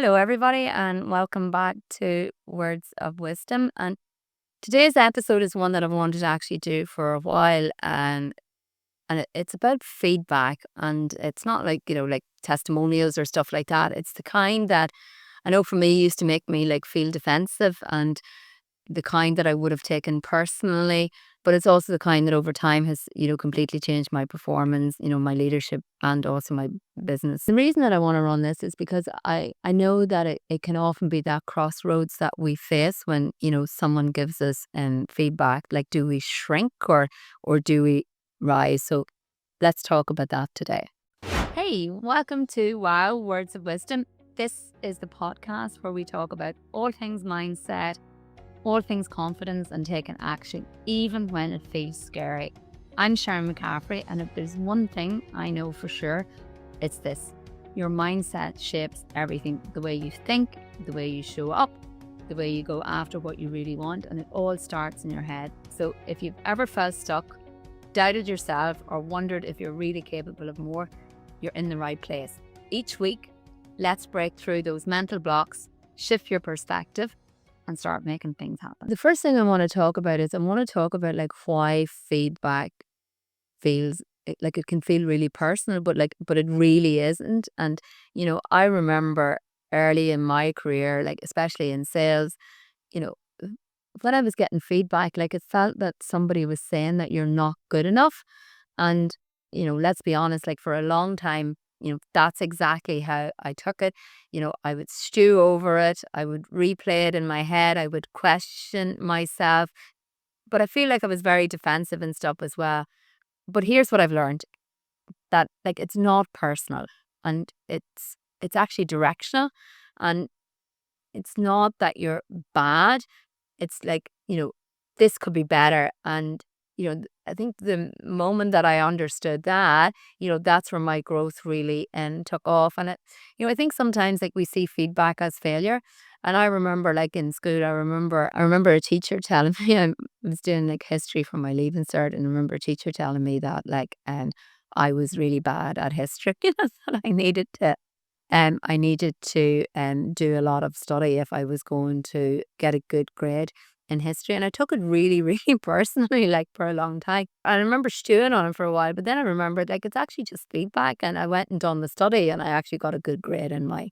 Hello, everybody, and welcome back to Words of Wisdom. And today's episode is one that I've wanted to actually do for a while, and it's about feedback. And it's not like like testimonials or stuff like that. It's the kind that I know for me used to make me like feel defensive, and the kind that I would have taken personally, but it's also the kind that over time has, completely changed my performance, my leadership and also my business. The reason that I want to run this is because I know that it can often be that crossroads that we face when, someone gives us feedback. Like, do we shrink or do we rise? So let's talk about that today. Hey, welcome to Wow Words of Wisdom. This is the podcast where we talk about all things mindset, all things confidence, and taking action, even when it feels scary. I'm Sharon McCaffrey, and if there's one thing I know for sure, it's this. Your mindset shapes everything. The way you think, the way you show up, the way you go after what you really want, and it all starts in your head. So if you've ever felt stuck, doubted yourself, or wondered if you're really capable of more, you're in the right place. Each week, let's break through those mental blocks, shift your perspective, and start making things happen. The first thing I want to talk about is like why feedback feels like it can feel really personal, but it really isn't. And I remember early in my career, like especially in sales, you know, when I was getting feedback, like it felt that somebody was saying that you're not good enough. And, let's be honest, like for a long time, that's exactly how I took it. I would stew over it. I would replay it in my head. I would question myself. But I feel like I was very defensive and stuff as well. But here's what I've learned, that like it's not personal, and it's actually directional, and it's not that you're bad. It's like, this could be better. And, I think the moment that I understood that, that's where my growth really took off. And I think sometimes like we see feedback as failure. And I remember like in school, I remember a teacher telling me, I was doing like history for my leaving cert, and I remember a teacher telling me that like, I was really bad at history, that I needed to do a lot of study if I was going to get a good grade in history. And I took it really, really personally, like for a long time. I remember stewing on it for a while, but then I remembered like it's actually just feedback. And I went and done the study, and I actually got a good grade in my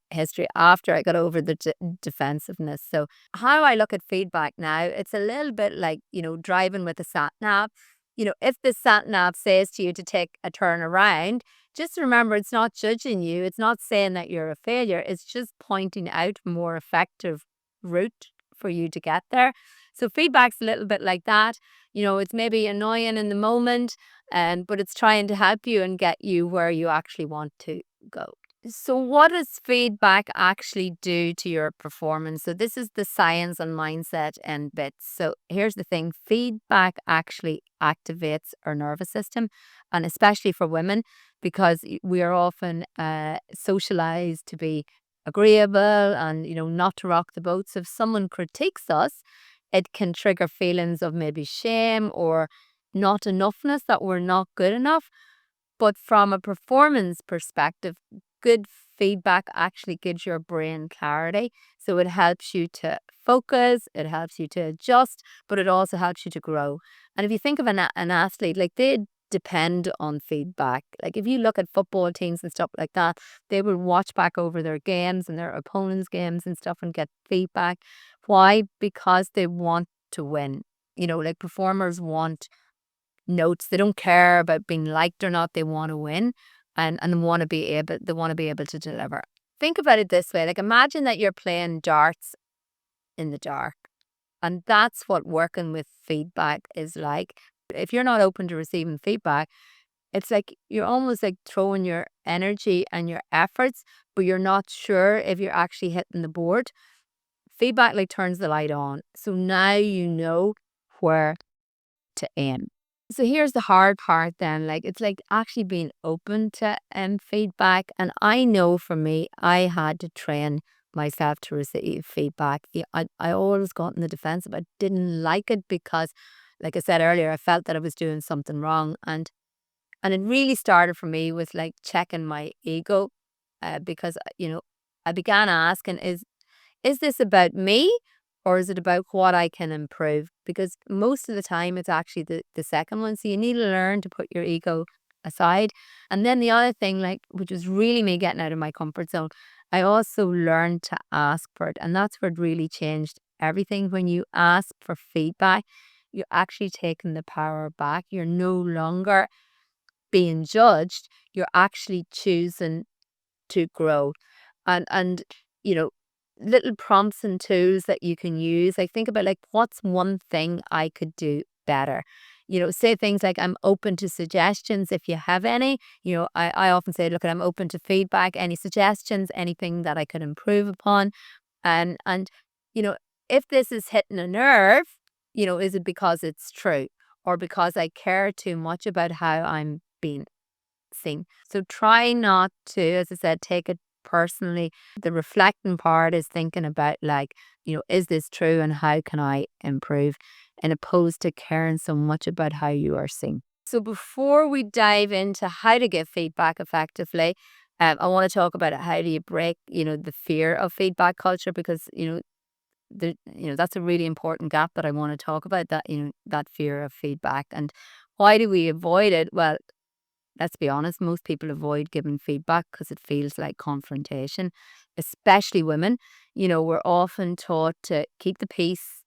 history after I got over the defensiveness. So how I look at feedback now, it's a little bit like, driving with a sat nav. If the sat nav says to you to take a turn around, just remember, it's not judging you. It's not saying that you're a failure. It's just pointing out a more effective route for you to get there. So feedback's a little bit like that. It's maybe annoying in the moment, but it's trying to help you and get you where you actually want to go. So what does feedback actually do to your performance? So this is the science and mindset and bits. So here's the thing. Feedback actually activates our nervous system, and especially for women, because we are often socialized to be agreeable and, not to rock the boat. So if someone critiques us, it can trigger feelings of maybe shame or not enoughness, that we're not good enough. But from a performance perspective, good feedback actually gives your brain clarity. So it helps you to focus, it helps you to adjust, but it also helps you to grow. And if you think of an athlete, like they depend on feedback. Like if you look at football teams and stuff like that, they will watch back over their games and their opponents' games and stuff and get feedback. Why? Because they want to win. Like performers want notes. They don't care about being liked or not. They want to win, and want to be able to deliver. Think about it this way. Like imagine that you're playing darts in the dark. And that's what working with feedback is like. If you're not open to receiving feedback, it's like you're almost like throwing your energy and your efforts, but you're not sure if you're actually hitting the board. Feedback like turns the light on. So now you know where to aim. So here's the hard part then. Like it's like actually being open to feedback. And I know for me, I had to train myself to receive feedback. I always got in the defensive. I didn't like it because, like I said earlier, I felt that I was doing something wrong. And it really started for me with like checking my ego, because I began asking, is this about me or is it about what I can improve? Because most of the time it's actually the second one. So you need to learn to put your ego aside. And then the other thing, like, which was really me getting out of my comfort zone, I also learned to ask for it. And that's where it really changed everything. When you ask for feedback, you're actually taking the power back. You're no longer being judged. You're actually choosing to grow. And you know, little prompts and tools that you can use. Like, think about, like, what's one thing I could do better? Say things like, I'm open to suggestions if you have any. I often say, look, I'm open to feedback, any suggestions, anything that I could improve upon. And you know, if this is hitting a nerve, is it because it's true or because I care too much about how I'm being seen? So try not to, as I said, take it personally. The reflecting part is thinking about, like, is this true and how can I improve, and opposed to caring so much about how you are seen. So before we dive into how to give feedback effectively, I want to talk about how do you break, the fear of feedback culture, because, that's a really important gap that I want to talk about, that, that fear of feedback. And why do we avoid it? Well, let's be honest, most people avoid giving feedback because it feels like confrontation, especially women. We're often taught to keep the peace,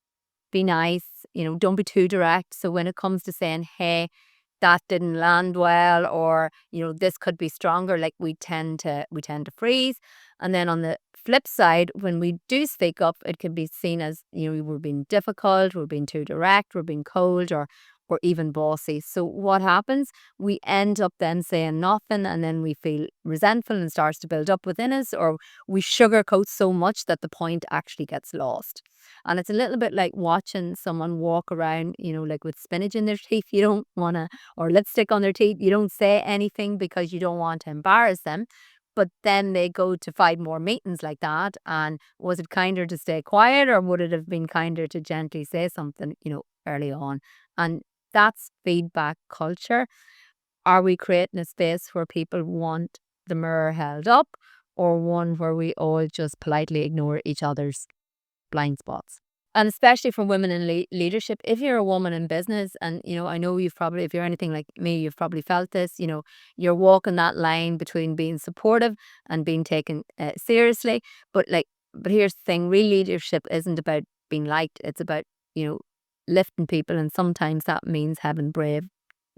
be nice, don't be too direct. So when it comes to saying, hey, that didn't land well, or, this could be stronger, like, we tend to freeze. And then on the flip side, when we do speak up, it can be seen as, we're being difficult, we're being too direct, we're being cold, or even bossy. So what happens? We end up then saying nothing, and then we feel resentful and starts to build up within us, or we sugarcoat so much that the point actually gets lost. And it's a little bit like watching someone walk around, like, with spinach in their teeth. You don't want to, or lipstick on their teeth. You don't say anything because you don't want to embarrass them. But then they go to 5 more meetings like that. And was it kinder to stay quiet, or would it have been kinder to gently say something, early on? And that's feedback culture. Are we creating a space where people want the mirror held up, or one where we all just politely ignore each other's blind spots? And especially for women in leadership, if you're a woman in business, and, I know you've probably, if you're anything like me, you've probably felt this, you're walking that line between being supportive and being taken seriously. But, like, but here's the thing, real leadership isn't about being liked. It's about, you know, lifting people. And sometimes that means having brave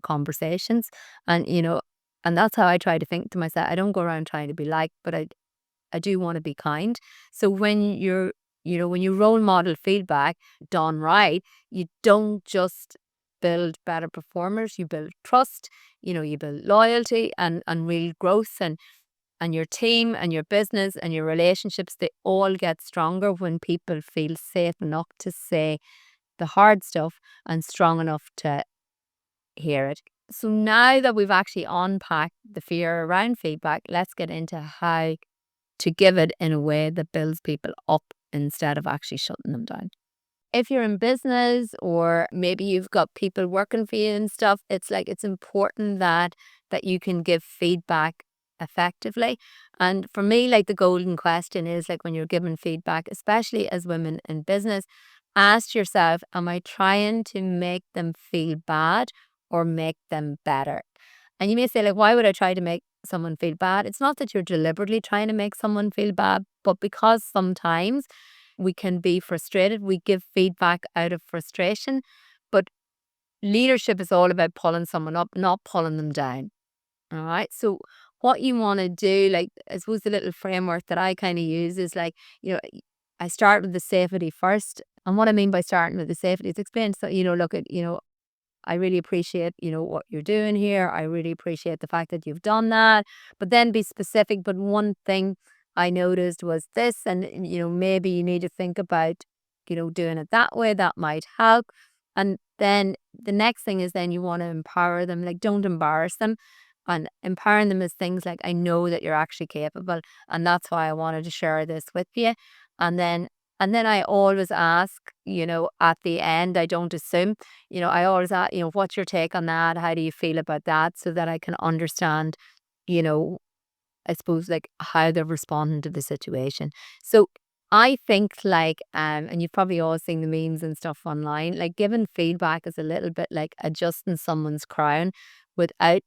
conversations. And, and that's how I try to think to myself. I don't go around trying to be liked, but I do want to be kind. So when you role model feedback done right, you don't just build better performers, you build trust, you build loyalty and real growth, and your team and your business and your relationships, they all get stronger when people feel safe enough to say the hard stuff and strong enough to hear it. So now that we've actually unpacked the fear around feedback, let's get into how to give it in a way that builds people up instead of actually shutting them down. If you're in business, or maybe you've got people working for you and stuff, it's important that you can give feedback effectively. And for me, like, the golden question is, like, when you're giving feedback, especially as women in business, ask yourself, am I trying to make them feel bad or make them better? And you may say, like, why would I try to make someone feel bad? It's not that you're deliberately trying to make someone feel bad, but because sometimes we can be frustrated, we give feedback out of frustration. But leadership is all about pulling someone up, not pulling them down. All right. So what you want to do, like, I suppose the little framework that I kind of use is, like, I start with the safety first. And what I mean by starting with the safety is explain. So, look at, I really appreciate, what you're doing here. I really appreciate the fact that you've done that. But then be specific. But one thing I noticed was this, and, maybe you need to think about, doing it that way. That might help. And then the next thing is, then you want to empower them. Like, don't embarrass them. And empowering them is things like, I know that you're actually capable. And that's why I wanted to share this with you. And then I always ask, at the end, I don't assume, I always ask, what's your take on that? How do you feel about that? So that I can understand, you know, I suppose, like how they're responding to the situation. So I think like, and you've probably all seen the memes and stuff online, like giving feedback is a little bit like adjusting someone's crown without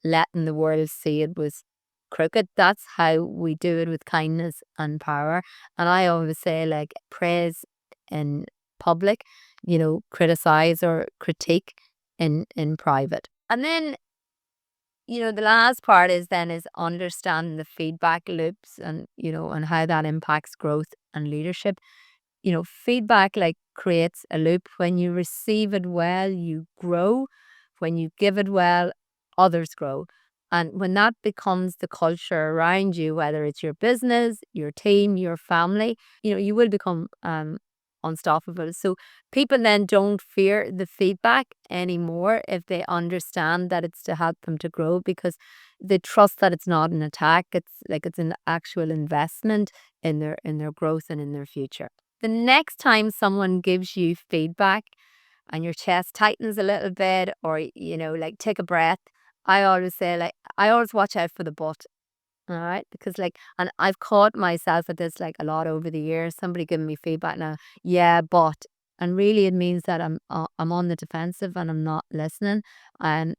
letting the world see it was crooked. That's how we do it with kindness and power. And I always say like praise in public, criticize or critique in private. And then, the last part is understanding the feedback loops and how that impacts growth and leadership. Feedback like creates a loop. When you receive it well, you grow. When you give it well, others grow. And when that becomes the culture around you, whether it's your business, your team, your family, you will become unstoppable. So people then don't fear the feedback anymore if they understand that it's to help them to grow, because they trust that it's not an attack. It's an actual investment in their growth and in their future. The next time someone gives you feedback and your chest tightens a little bit, or like take a breath, I always say, like, I always watch out for the but. All right, because and I've caught myself at this like a lot over the years. Somebody giving me feedback now, yeah, but, and really it means that I'm on the defensive and I'm not listening. And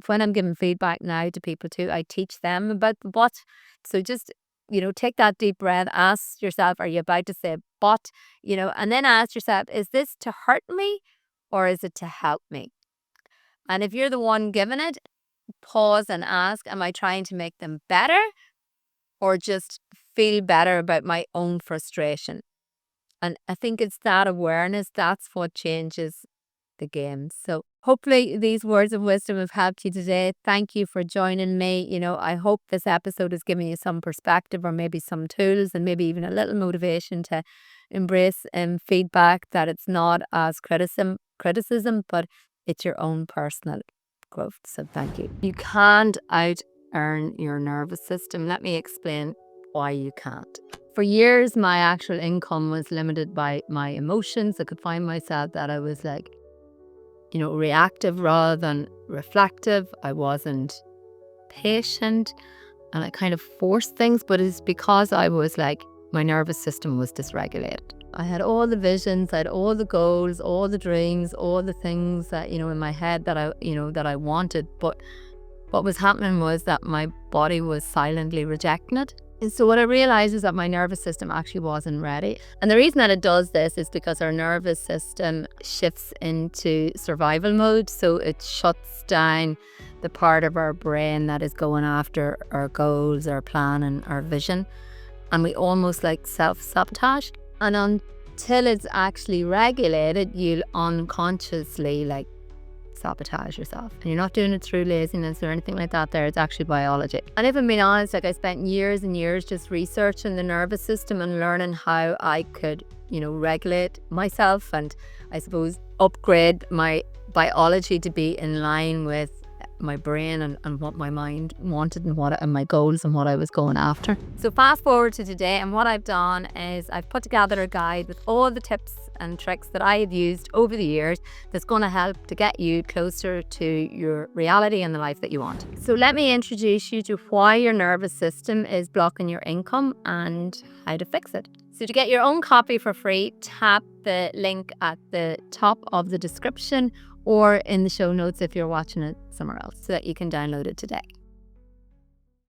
when I'm giving feedback now to people too, I teach them about the but. So just take that deep breath. Ask yourself, are you about to say but? And then ask yourself, is this to hurt me or is it to help me? And if you're the one giving it, pause and ask, am I trying to make them better or just feel better about my own frustration? And I think it's that awareness, that's what changes the game. So hopefully these words of wisdom have helped you today. Thank you for joining me. I hope this episode has given you some perspective or maybe some tools and maybe even a little motivation to embrace feedback, that it's not as criticism, but it's your own personal growth. So thank you. You can't out earn your nervous system. Let me explain why you can't. For years, my actual income was limited by my emotions. I could find myself that I was like, reactive rather than reflective. I wasn't patient and I kind of forced things, but it's because I was like, my nervous system was dysregulated. I had all the visions, I had all the goals, all the dreams, all the things that, in my head that I wanted. But what was happening was that my body was silently rejecting it. And so what I realized is that my nervous system actually wasn't ready. And the reason that it does this is because our nervous system shifts into survival mode. So it shuts down the part of our brain that is going after our goals, our plan and our vision. And we almost like self-sabotage. And until it's actually regulated, you'll unconsciously like sabotage yourself. And you're not doing it through laziness or anything like that there. It's actually biology. And if I'm being honest, like I spent years and years just researching the nervous system and learning how I could, regulate myself and I suppose upgrade my biology to be in line with my brain and what my mind wanted and my goals and what I was going after. So fast forward to today, and what I've done is I've put together a guide with all the tips and tricks that I have used over the years that's going to help to get you closer to your reality and the life that you want. So let me introduce you to why your nervous system is blocking your income and how to fix it. So to get your own copy for free, tap the link at the top of the description or in the show notes if you're watching it somewhere else so that you can download it today.